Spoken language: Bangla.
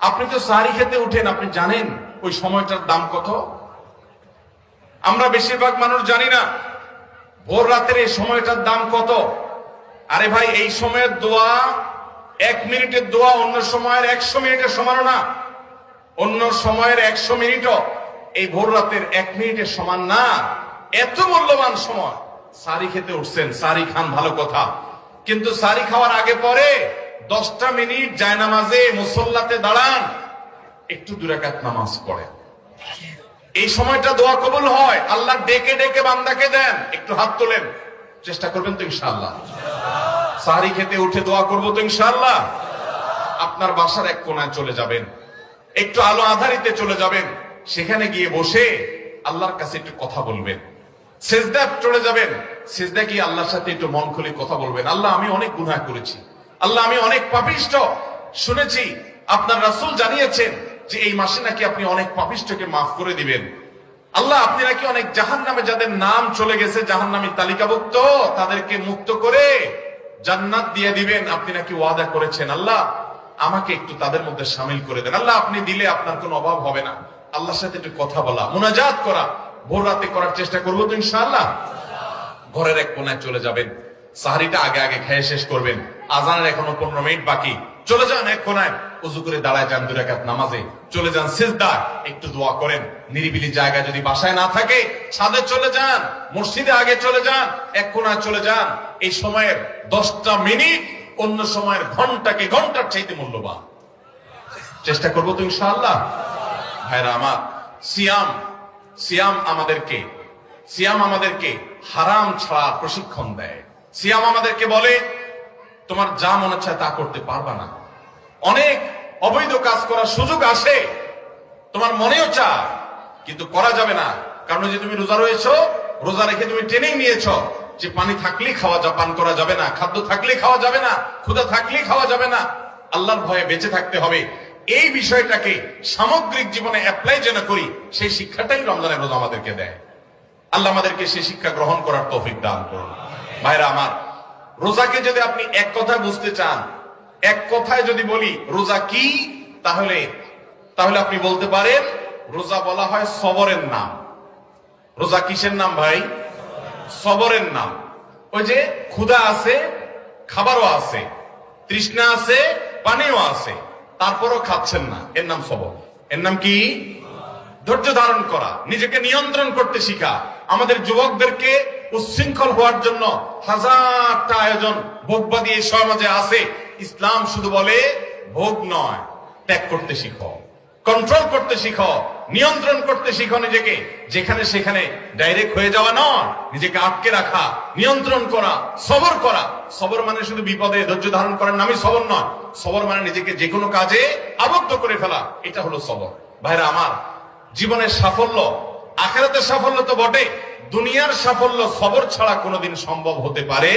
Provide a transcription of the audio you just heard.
আপনি তো সাহারি খেতে উঠেন, আপনি জানেন ওই সময়টার দাম কত? আমরা বেশিরভাগ মানুষ জানি না ভোর রাতের এই সময়টার দাম কত। আরে ভাই, এই সময়ের দোয়া 1 মিনিটের দোয়া অন্য সময়ের 100 মিনিটের সমান না। অন্য সময়ের 100 মিনিটও এই ভোর রাতের 1 মিনিটের সমান না। এত মূল্যবান সময়। সাহারি খেতে উঠছেন, সাহারি খান, ভালো কথা, কিন্তু সাহারি খাওয়ার আগে পরে 10টা মিনিট জায়নামাজে মুসল্লাতে দাঁড়ান, একটু 2 রাকাত নামাজ পড়েন। এই সময়টা দোয়া কবুল হয়। আল্লাহ ডেকে ডেকে বান্দাকে দেন। একটু হাত তোলেন, চেষ্টা করবেন তো ইনশাআল্লাহ? সাহারি খেতে উঠে দোয়া করবো তো ইনশাআল্লাহ? আপনার বাসার এক কোণায় চলে যাবেন, একটু আলো আধারিতে চলে যাবেন, সেখানে গিয়ে বসে আল্লাহর কাছে একটু কথা বলবেন। সিজদা চলে যাবেন, সিজদা গিয়ে আল্লাহর সাথে একটু মন খুলে কথা বলবেন। আল্লাহ, আমি অনেক গুনাহ করেছি, আল্লাহ আমি অনেক পাপিষ্ঠ। শুনেছি আপনার রাসূল জানিয়েছেন যে এই মাসে নাকি আপনি অনেক পাপিষ্ঠকে মাফ করে দিবেন। আল্লাহ, আপনি নাকি অনেক জাহান্নামে যাদের নাম চলে গেছে, জাহান্নামী তালিকাভুক্ত, তাদেরকে মুক্ত করে জান্নাত দিয়ে দিবেন, আপনি নাকি ওয়াদা করেছেন। আল্লাহ, আমাকে একটু তাদের মধ্যে শামিল করে দেন। আল্লাহ, আপনি দিলে আপনার কোনো অভাব হবে না। আল্লাহর সাথে একটু কথা বলা, মুনাজাত করা ভোর রাতে করার চেষ্টা করবো তো ইনশাআল্লাহ? ঘরের এক কোণায় চলে যাবেন, সাহারিটা আগে আগে খেয়ে শেষ করবেন, আজানের এখনো 15 মিনিট বাকি। চলে যান এক কোণায়, উযু করে দাঁড়ায় যান 2 রাকাত নামাজে, চলে যান সিজদা, একটু দোয়া করেন। নিরিবিলি জায়গা যদি বাসায় না থাকে, ছাদে চলে যান, মসজিদে আগে চলে যান, এক কোণায় চলে যান। এই সময়ের 10টা মিনিট অন্য সময়ের ঘন্টাকে ঘন্টার চাইতে মূল্যবান। চেষ্টা করবো তো ইনশাআল্লাহ? ভাইরা আমার, সিয়াম আমাদেরকে হারাম ছাড়া প্রশিক্ষণ দেয়। সিয়াম আমাদেরকে বলে তোমার যা মনে চায় তা করতে পারবা না। অনেক অবৈধ কাজ করার সুযোগ আসে, তোমার মনেও চায়, কিন্তু করা যাবে না। কারণ যে তুমি রোজা রয়েছো, রোজা রেখে তুমি ট্রেনিং নিয়েছো যে পানি থাকলেই পান করা যাবে না, খাদ্য থাকলেই খাওয়া যাবে না, ক্ষুধা থাকলেই খাওয়া যাবে না, আল্লাহর ভয়ে বেঁচে থাকতে হবে। এই বিষয়টাকে সামগ্রিক জীবনে অ্যাপ্লাই যেন করি, সেই শিক্ষাটাই রমজানের রোজা আমাদেরকে দেয়। আল্লাহ আমাদেরকে সেই শিক্ষা গ্রহণ করার তৌফিক দান করুন। ভাইরা আমার, রোজাকে যদি আপনি এক কথায় বুঝতে চান, এক কথায় যদি বলি রোজা কি, তাহলে আপনি বলতে পারেন রোজা বলা হয় সবরের নাম। রোজা কিসের নাম ভাই? সবরের নাম। ওই যে ক্ষুধা আছে, খাবারও আছে, তৃষ্ণা আছে, পানিও আছে, তারপরও খাচ্ছেন না, এর নাম সবর। এর নাম কি? ধৈর্য ধারণ করা, নিজেকে নিয়ন্ত্রণ করতে শিখা। আমাদের যুবকদেরকে উচ্ছৃঙ্খল হওয়ার জন্য হাজারটা আয়োজন ভোগবাদী এই সমাজে আছে। ইসলাম শুধু বলে ভোগ নয়, ত্যাগ করতে শিখো, কন্ট্রোল করতে শিখো, নিয়ন্ত্রণ করতে শিখো নিজেকে। যেখানে সেখানে ডাইরেক্ট হয়ে যাওয়া নয়, নিজেকে আটকে রাখা, নিয়ন্ত্রণ করা, সবর করা। সবর মানে শুধু বিপদে ধৈর্য ধারণ করার নামই সবর নয়। সবর মানে নিজেকে যে কোনো কাজে আবদ্ধ করে ফেলা, এটা হলো সবর। ভাইরা আমার, জীবনের সাফল্য, আখিরাতের সাফল্য তো বটে, দুনিয়ার সাফল্য সবর ছাড়া কোনোদিন সম্ভব হতে পারে